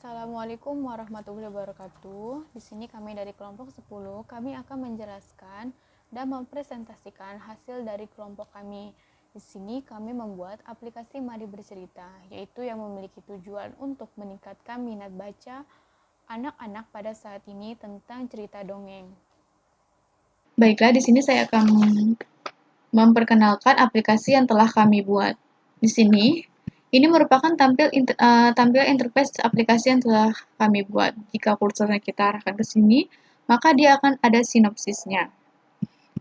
Assalamualaikum warahmatullahi wabarakatuh. Di sini kami dari kelompok 10, kami akan menjelaskan dan mempresentasikan hasil dari kelompok kami. Di sini kami membuat aplikasi Mari Bercerita, yaitu yang memiliki tujuan untuk meningkatkan minat baca anak-anak pada saat ini tentang cerita dongeng. Baiklah, di sini saya akan memperkenalkan aplikasi yang telah kami buat. Di sini, ini merupakan tampil interface aplikasi yang telah kami buat. Jika kursornya kita arahkan ke sini, maka dia akan ada sinopsisnya.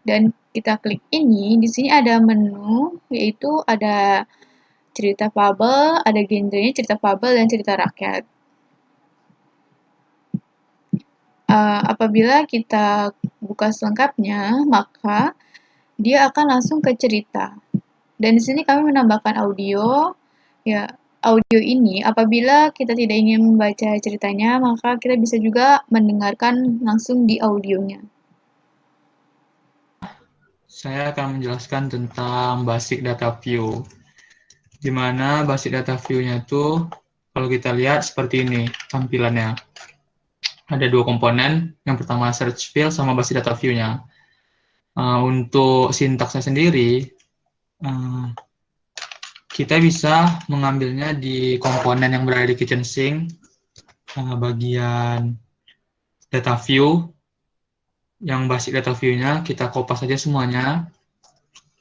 Dan kita klik ini, di sini ada menu, yaitu ada cerita fabel, ada genrenya cerita fabel dan cerita rakyat. Apabila kita buka selengkapnya, maka dia akan langsung ke cerita. Dan di sini kami menambahkan audio. Ya, audio ini apabila kita tidak ingin membaca ceritanya, maka kita bisa juga mendengarkan langsung di audionya. Saya akan menjelaskan tentang basic data view. Di mana basic data view-nya itu kalau kita lihat seperti ini tampilannya. Ada dua komponen, yang pertama search field sama basic data view-nya. Untuk sintaksnya sendiri, kita bisa mengambilnya di komponen yang berada di kitchen sink, bagian data view, yang basic data view-nya kita kopas saja semuanya,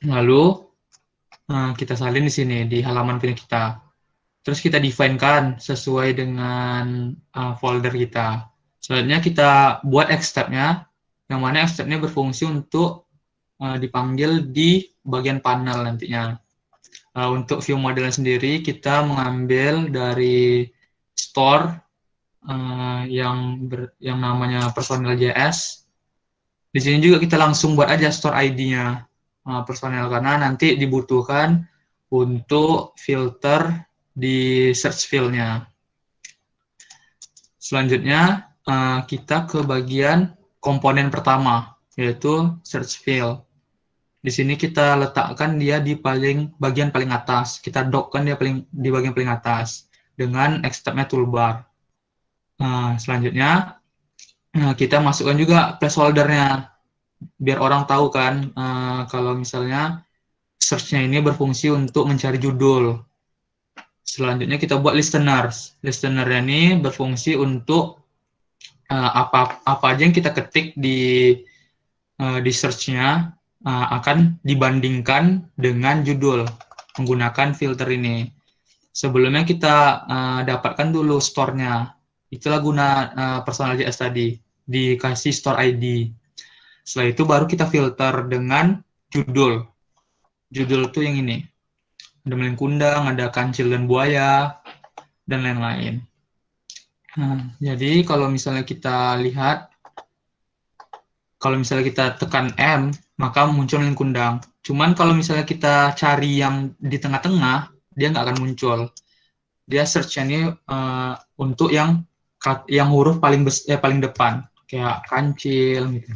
lalu kita salin di sini di halaman punya kita. Terus kita define-kan sesuai dengan folder kita. Selanjutnya kita buat Xtab-nya, yang mana Xtab-nya berfungsi untuk dipanggil di bagian panel nantinya. Untuk view model sendiri, kita mengambil dari store yang namanya personal.js. Di sini juga kita langsung buat aja store ID-nya personal, karena nanti dibutuhkan untuk filter di search field-nya. Selanjutnya, kita ke bagian komponen pertama, yaitu search field. Di sini kita letakkan dia di bagian paling atas. Kita dockkan dia di bagian paling atas dengan Xtab-nya toolbar. Selanjutnya, kita masukkan juga placeholder-nya, biar orang tahu kan kalau misalnya search-nya ini berfungsi untuk mencari judul. Selanjutnya kita buat listeners. Listener ini berfungsi untuk apa aja yang kita ketik di search-nya akan dibandingkan dengan judul menggunakan filter ini. Sebelumnya kita dapatkan dulu store-nya. Itulah guna personal.js tadi, dikasih store ID. Setelah itu baru kita filter dengan judul. Judul tuh yang ini. Ada Meleng Kundang, ada Kancil dan Buaya, dan lain-lain. Jadi kalau misalnya kita lihat, kalau misalnya kita tekan M, maka muncul Meleng Kundang. Cuman kalau misalnya kita cari yang di tengah-tengah, dia nggak akan muncul. Dia search-nya ini untuk yang huruf paling depan, kayak Kancil gitu.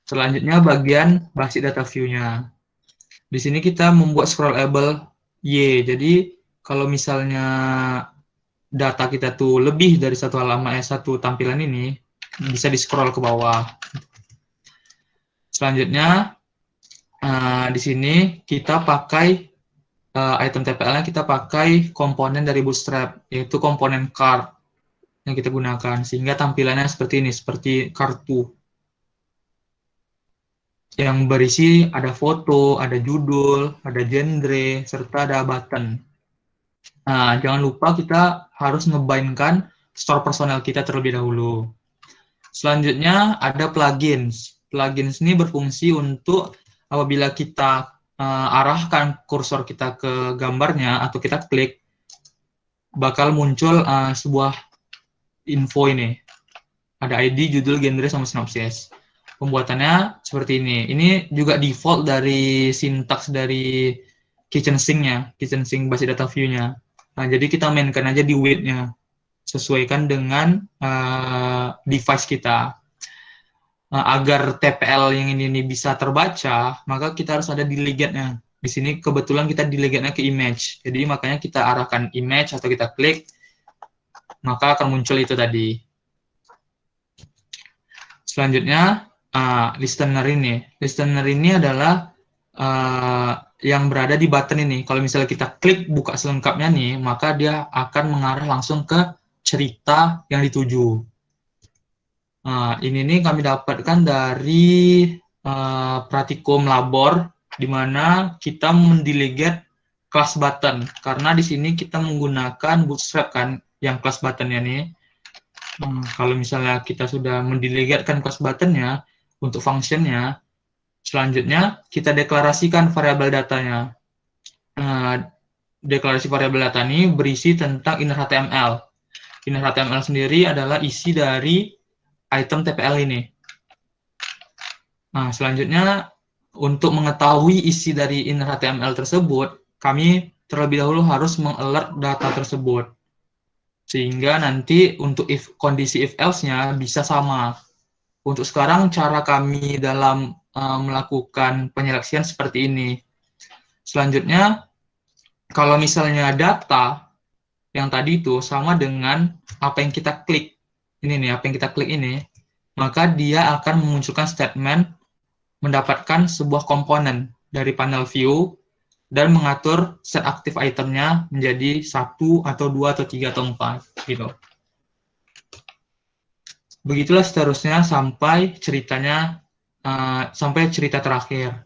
Selanjutnya bagian basic data view-nya. Di sini kita membuat scrollable Y. Jadi kalau misalnya data kita tuh lebih dari satu halaman satu tampilan ini, bisa di-scroll ke bawah. Selanjutnya di sini kita pakai item TPL-nya, kita pakai komponen dari Bootstrap, yaitu komponen card yang kita gunakan, sehingga tampilannya seperti ini, seperti kartu yang berisi ada foto, ada judul, ada genre, serta ada button. Nah, jangan lupa kita harus ngebind-kan store personal kita terlebih dahulu. Selanjutnya ada plugins. Plugins ini berfungsi untuk apabila kita arahkan kursor kita ke gambarnya atau kita klik, bakal muncul sebuah info ini. Ada ID, judul, genre, sama sinopsis. Pembuatannya seperti ini. Ini juga default dari sintaks dari kitchen sink-nya, kitchen sink basic data view-nya. Nah, jadi kita mainkan aja di width-nya, sesuaikan dengan device kita. Agar TPL yang ini bisa terbaca, maka kita harus ada delegate-nya. Di sini kebetulan kita delegate-nya ke image. Jadi makanya kita arahkan image atau kita klik maka akan muncul itu tadi. Selanjutnya, listener ini. Listener ini adalah yang berada di button ini. Kalau misalnya kita klik buka selengkapnya nih, maka dia akan mengarah langsung ke cerita yang dituju. Ini nih kami dapatkan dari praktikum labor, di mana kita mendelegate class button. Karena di sini kita menggunakan Bootstrap kan, yang class buttonnya nih. Kalau misalnya kita sudah mendelegatkan class buttonnya untuk functionnya, selanjutnya kita deklarasikan variabel datanya. Deklarasi variabel data ini berisi tentang inner HTML. Inner HTML sendiri adalah isi dari item TPL ini. Nah, selanjutnya untuk mengetahui isi dari inner HTML tersebut, kami terlebih dahulu harus mengalert data tersebut. Sehingga nanti untuk kondisi if else-nya bisa sama. Untuk sekarang cara kami dalam melakukan penyeleksian seperti ini. Selanjutnya, kalau misalnya data yang tadi itu sama dengan apa yang kita klik, maka dia akan memunculkan statement mendapatkan sebuah komponen dari panel view dan mengatur set aktif itemnya menjadi 1 atau 2 atau 3 atau 4 gitu. Begitulah seterusnya sampai sampai cerita terakhir.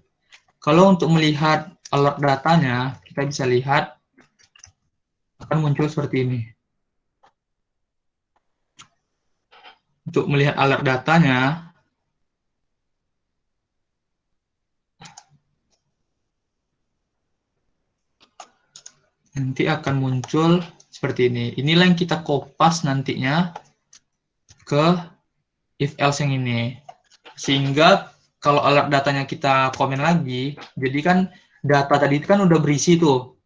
Kalau untuk melihat alert datanya, kita bisa lihat akan muncul seperti ini. Untuk melihat alert datanya, nanti akan muncul seperti ini. Inilah yang kita kopas nantinya ke if else yang ini. Sehingga kalau alert datanya kita komen lagi, jadi kan data tadi itu kan udah berisi tuh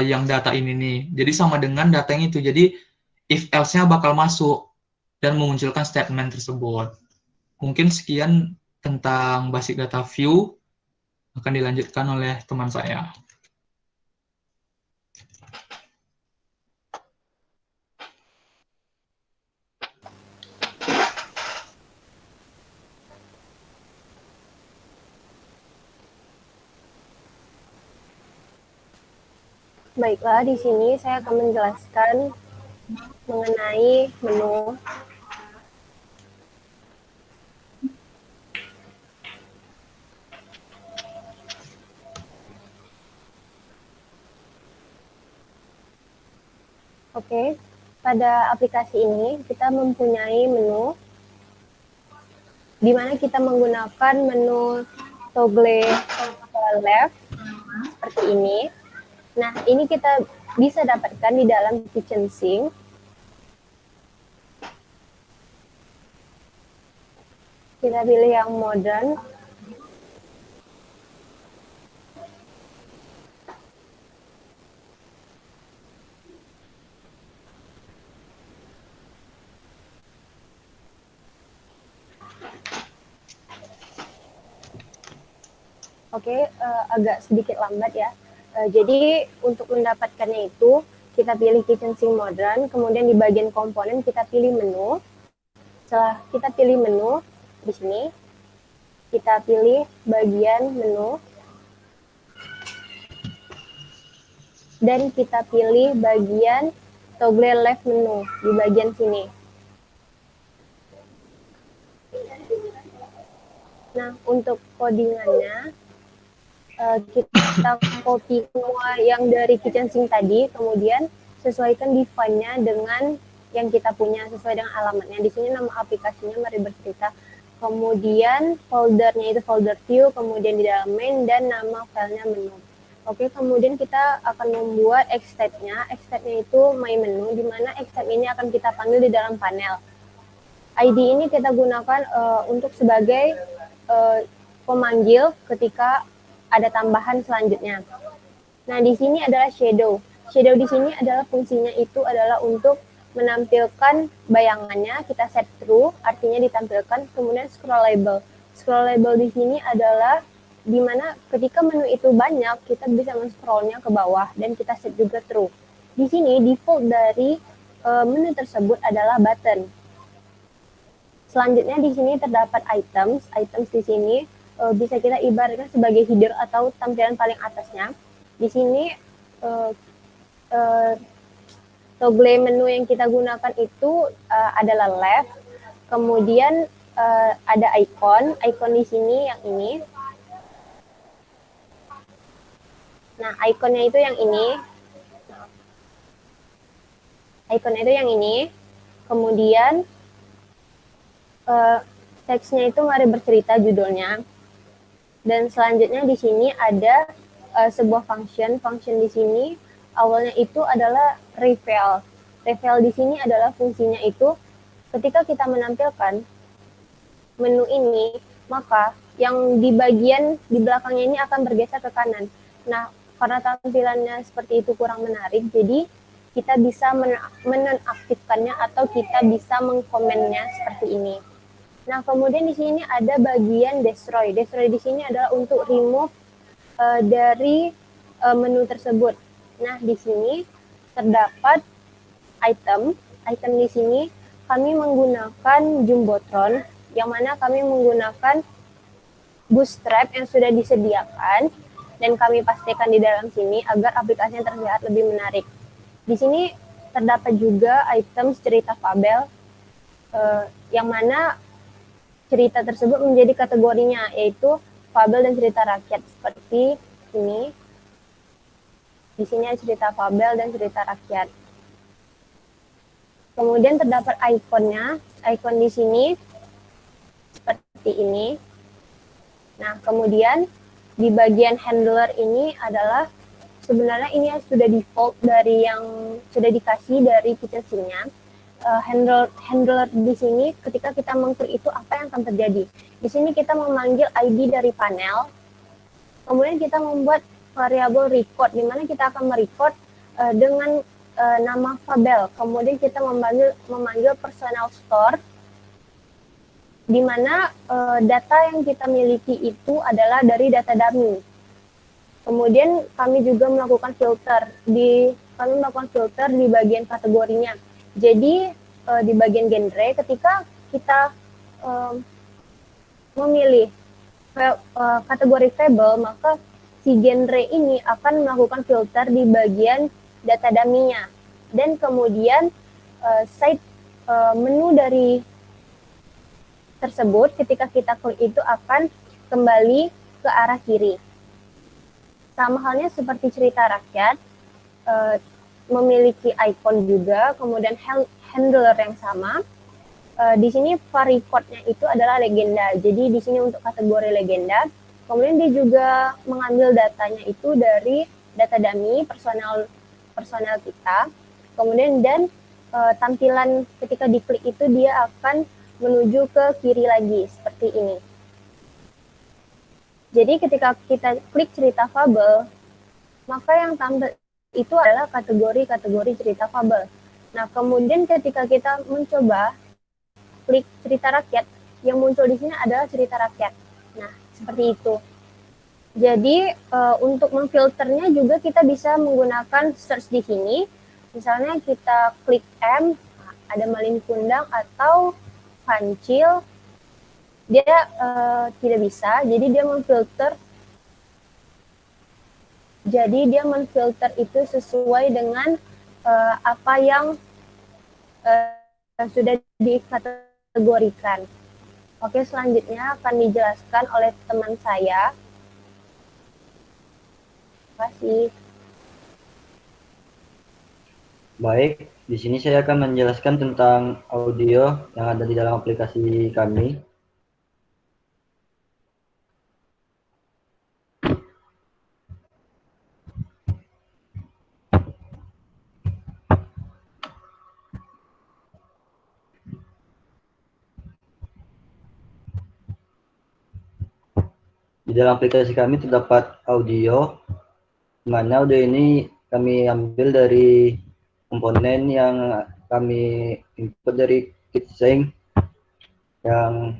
yang data ini nih. Jadi sama dengan data yang itu. Jadi if else-nya bakal masuk dan memunculkan statement tersebut. Mungkin sekian tentang basic data view, akan dilanjutkan oleh teman saya. Baiklah, di sini saya akan menjelaskan mengenai menu. Oke, pada aplikasi ini kita mempunyai menu di mana kita menggunakan menu toggle left seperti ini. Nah, ini kita bisa dapatkan di dalam kitchen sink. Kita pilih yang modern. Oke, agak sedikit lambat ya. Jadi untuk mendapatkannya itu kita pilih kitchen sink modern, kemudian di bagian komponen kita pilih menu. Setelah kita pilih menu di sini, kita pilih bagian menu dan kita pilih bagian toggle left menu di bagian sini. Nah, untuk codingannya kita copy semua yang dari kitchen sink tadi, kemudian sesuaikan define-nya dengan yang kita punya sesuai dengan alamatnya. Di sini nama aplikasinya Mari Bercerita. Kemudian foldernya itu folder view, kemudian di dalam main dan nama filenya menu. Oke, kemudian kita akan membuat extend-nya. Extend-nya itu my menu, di mana extend ini akan kita panggil di dalam panel. ID ini kita gunakan untuk sebagai pemanggil ketika ada tambahan selanjutnya. Nah, di sini adalah shadow. Shadow di sini adalah fungsinya itu adalah untuk menampilkan bayangannya, kita set true, artinya ditampilkan, kemudian scrollable. Scrollable di sini adalah di mana ketika menu itu banyak, kita bisa men-scrollnya ke bawah dan kita set juga true. Di sini default dari menu tersebut adalah button. Selanjutnya di sini terdapat items. Items di sini bisa kita ibaratkan sebagai header atau tampilan paling atasnya. Di sini toggle menu yang kita gunakan itu adalah left. Kemudian ada icon. Icon di sini yang ini. Nah, ikonnya itu yang ini. Ikonnya itu yang ini. Kemudian teksnya itu mari bercerita judulnya. Dan selanjutnya di sini ada sebuah function. Function di sini awalnya itu adalah reveal. Reveal di sini adalah fungsinya itu ketika kita menampilkan menu ini, maka yang di bagian di belakangnya ini akan bergeser ke kanan. Nah, karena tampilannya seperti itu kurang menarik, jadi kita bisa menonaktifkannya atau kita bisa mengkomennya seperti ini. Nah, kemudian di sini ada bagian destroy. Destroy di sini adalah untuk remove dari menu tersebut. Nah, di sini terdapat item. Item di sini kami menggunakan Jumbotron, yang mana kami menggunakan bootstrap yang sudah disediakan dan kami pastikan di dalam sini agar aplikasinya terlihat lebih menarik. Di sini terdapat juga item cerita fabel, yang mana cerita tersebut menjadi kategorinya, yaitu fabel dan cerita rakyat seperti ini. Di sini ada cerita fabel dan cerita rakyat. Kemudian terdapat ikonnya. Ikon di sini seperti ini. Nah, kemudian di bagian handler ini adalah sebenarnya ini sudah default dari yang sudah dikasih dari kitchen-nya. Handler di sini ketika kita mengklik itu apa yang akan terjadi. Di sini kita memanggil ID dari panel. Kemudian kita membuat variabel record, di mana kita akan merecord dengan nama fabel. Kemudian kita memanggil personal store, di mana data yang kita miliki itu adalah dari data dummy. Kemudian kami juga melakukan filter di bagian kategorinya. Jadi di bagian genre, ketika kita memilih kategori fable, maka si genre ini akan melakukan filter di bagian data dummy-nya. Dan kemudian side menu dari tersebut ketika kita klik itu akan kembali ke arah kiri. Sama halnya seperti cerita rakyat, memiliki icon juga, kemudian handler yang sama. Di sini varicode-nya itu adalah legenda. Jadi di sini untuk kategori legenda. Kemudian dia juga mengambil datanya itu dari data dummy personal kita. Kemudian dan tampilan ketika diklik itu dia akan menuju ke kiri lagi seperti ini. Jadi ketika kita klik cerita fabel, maka yang tampil itu adalah kategori-kategori cerita fabel. Nah, kemudian ketika kita mencoba klik cerita rakyat, yang muncul di sini adalah cerita rakyat. Nah, seperti itu. Jadi untuk memfilternya juga kita bisa menggunakan search di sini. Misalnya kita klik M, ada Malin Kundang atau Kancil, dia tidak bisa. Jadi dia memfilter itu sesuai dengan apa yang sudah dikategorikan. Oke, selanjutnya akan dijelaskan oleh teman saya. Terima kasih. Baik, di sini saya akan menjelaskan tentang audio yang ada di dalam aplikasi kami. Di dalam aplikasi kami terdapat audio, di mana audio ini kami ambil dari komponen yang kami input dari KitSync yang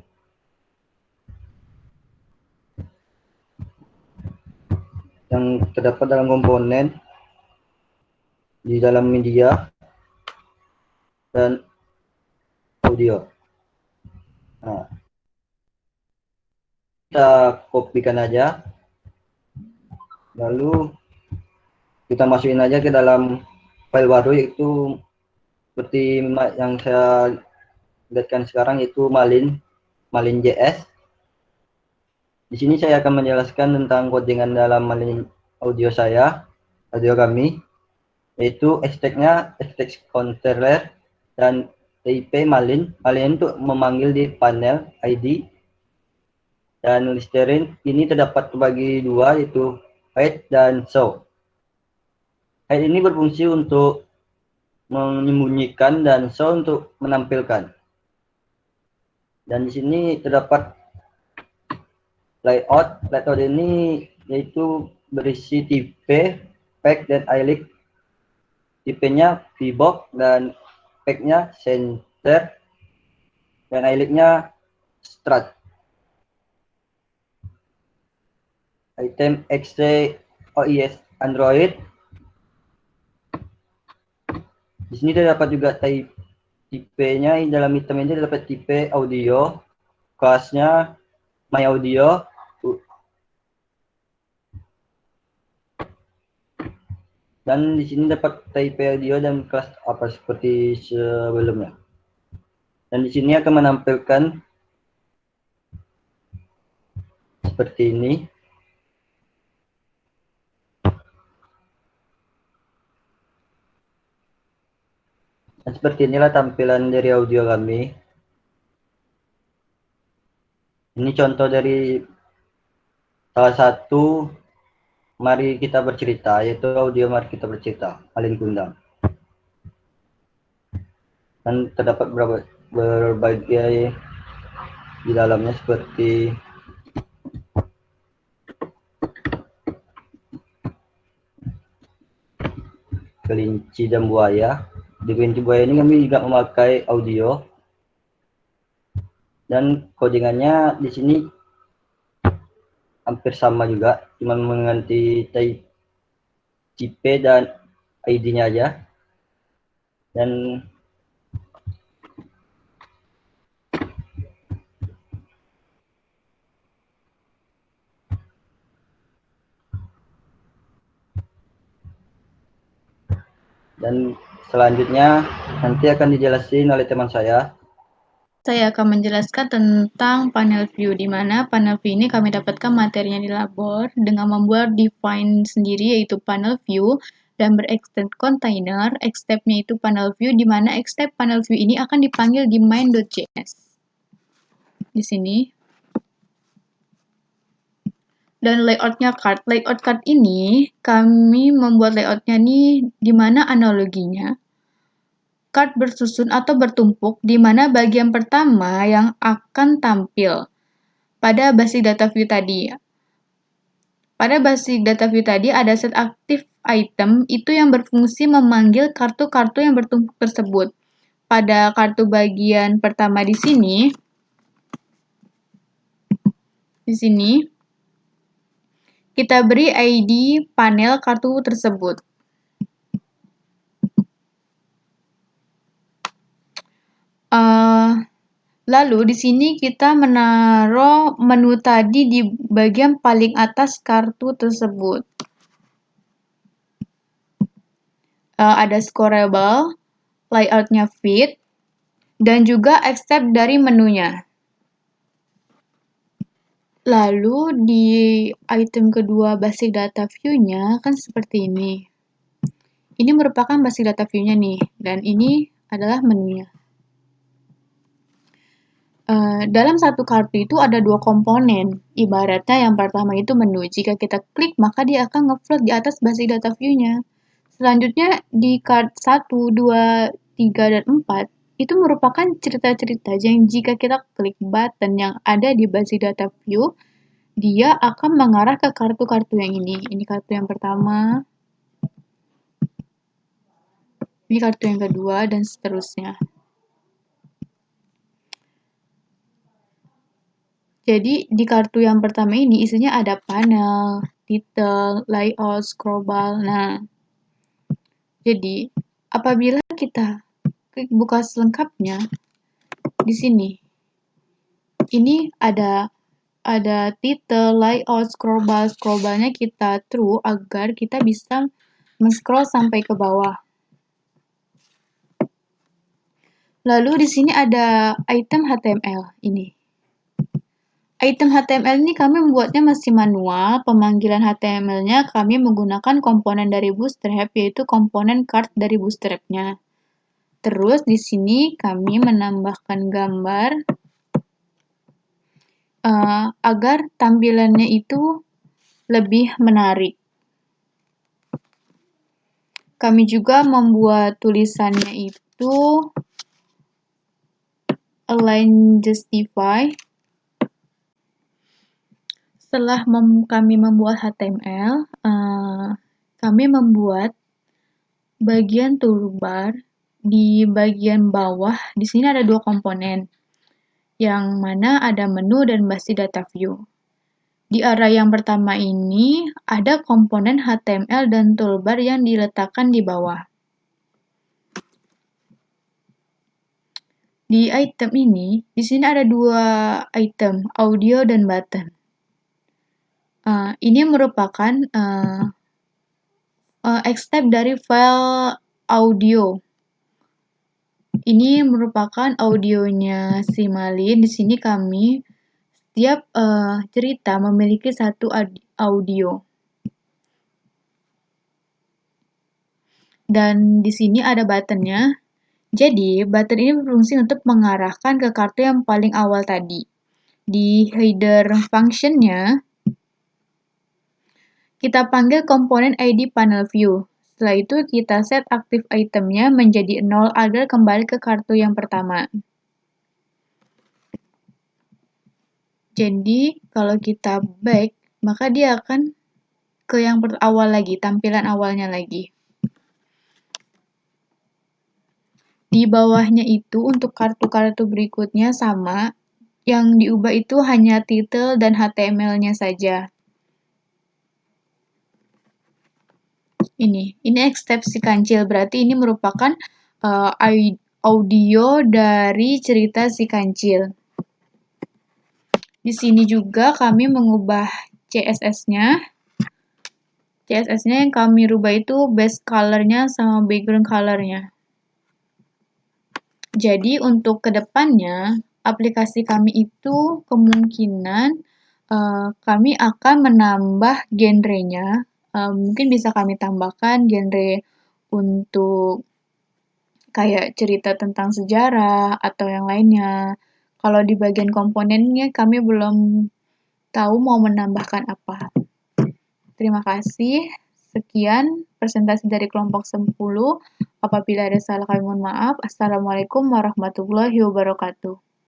terdapat dalam komponen di dalam media. dan audio. Nah, kita kopikan aja, lalu kita masukin aja ke dalam file baru, yaitu seperti yang saya lihatkan sekarang, itu Malin.js. Di sini saya akan menjelaskan tentang codingan dalam Malin audio kami, yaitu extract-nya extract controller dan TIP Malin untuk memanggil di panel ID, dan Listerin ini terdapat terbagi dua, yaitu hide dan show. Hide ini berfungsi untuk menyembunyikan dan show untuk menampilkan. Dan di sini terdapat layout. Layout ini yaitu berisi tipe, pack, dan iLink. Tipenya VBox dan pack-nya center dan iLink-nya strat. Item X-ray OIS Android. Di sini terdapat juga tipenya. Dalam item ini terdapat tipe audio, kelasnya My Audio, dan di sini dapat tipe audio dan kelas apa seperti sebelumnya. Dan di sini akan menampilkan seperti ini. Dan seperti inilah tampilan dari audio kami. Ini contoh dari salah satu Mari Kita Bercerita, yaitu audio Mari Kita Bercerita, Malin Kundang. Dan terdapat berbagai di dalamnya seperti kelinci dan buaya. Di kelinci buaya ini kami juga memakai audio, dan codingannya di sini hampir sama juga, cuma mengganti tipe dan ID-nya aja. Dan selanjutnya nanti akan dijelasin oleh teman saya. Saya akan menjelaskan tentang panel view, di mana panel view ini kami dapatkan materinya di labor dengan membuat define sendiri, yaitu panel view, dan berextend container. Step-nya itu panel view, di mana step panel view ini akan dipanggil di main.js. Di sini. Dan layoutnya card. Layout card ini kami membuat layoutnya nih, di mana analoginya card bersusun atau bertumpuk, di mana bagian pertama yang akan tampil pada basic data view tadi. Pada basic data view tadi ada set active item, itu yang berfungsi memanggil kartu-kartu yang bertumpuk tersebut. Pada kartu bagian pertama di sini, kita beri ID panel kartu tersebut. Lalu di sini kita menaruh menu tadi di bagian paling atas kartu tersebut. Ada scrollable, layoutnya fit, dan juga accept dari menunya. Lalu di item kedua basic data view-nya kan seperti ini. Ini merupakan basic data view-nya nih, dan ini adalah menunya. Dalam satu kartu itu ada dua komponen. Ibaratnya yang pertama itu menu. Jika kita klik, maka dia akan nge-float di atas basic data view-nya. Selanjutnya di card 1, 2, 3, dan 4 itu merupakan cerita-cerita yang jika kita klik button yang ada di basic data view, dia akan mengarah ke kartu-kartu yang ini. Ini kartu yang pertama, ini kartu yang kedua, dan seterusnya. Jadi di kartu yang pertama ini isinya ada panel, title, layout, scroll bar. Nah, jadi apabila kita klik buka selengkapnya di sini. Ini ada title, layout, scroll bar. Scroll bar-nya kita true agar kita bisa men-scroll sampai ke bawah. Lalu di sini ada item HTML ini. Item HTML ini kami membuatnya masih manual. Pemanggilan HTML-nya kami menggunakan komponen dari Bootstrap, yaitu komponen card dari Bootstrap-nya. Terus di sini kami menambahkan gambar agar tampilannya itu lebih menarik. Kami juga membuat tulisannya itu align justify. Setelah kami membuat HTML, kami membuat bagian toolbar di bagian bawah. Di sini ada dua komponen, yang mana ada menu dan basic data view. Di area yang pertama ini ada komponen HTML dan toolbar yang diletakkan di bawah. Di item ini, di sini ada dua item, audio dan button. Ini merupakan extract dari file audio. Ini merupakan audionya si Malin. Di sini kami setiap cerita memiliki satu audio. Dan di sini ada buttonnya. Jadi, button ini berfungsi untuk mengarahkan ke kartu yang paling awal tadi. Di header function-nya, kita panggil komponen ID panel view. Setelah itu, kita set aktif itemnya menjadi 0 agar kembali ke kartu yang pertama. Jadi, kalau kita back, maka dia akan ke yang awal lagi, tampilan awalnya lagi. Di bawahnya itu, untuk kartu-kartu berikutnya sama, yang diubah itu hanya title dan HTML-nya saja. Ini extract si kancil, berarti ini merupakan audio dari cerita si kancil. Di sini juga kami mengubah CSS-nya. CSS-nya yang kami rubah itu base color-nya sama background color-nya. Jadi untuk kedepannya, aplikasi kami itu kemungkinan kami akan menambah genre-nya. Mungkin bisa kami tambahkan genre untuk kayak cerita tentang sejarah atau yang lainnya. Kalau di bagian komponennya kami belum tahu mau menambahkan apa. Terima kasih. Sekian presentasi dari kelompok 10. Apabila ada salah kami mohon maaf. Assalamualaikum warahmatullahi wabarakatuh.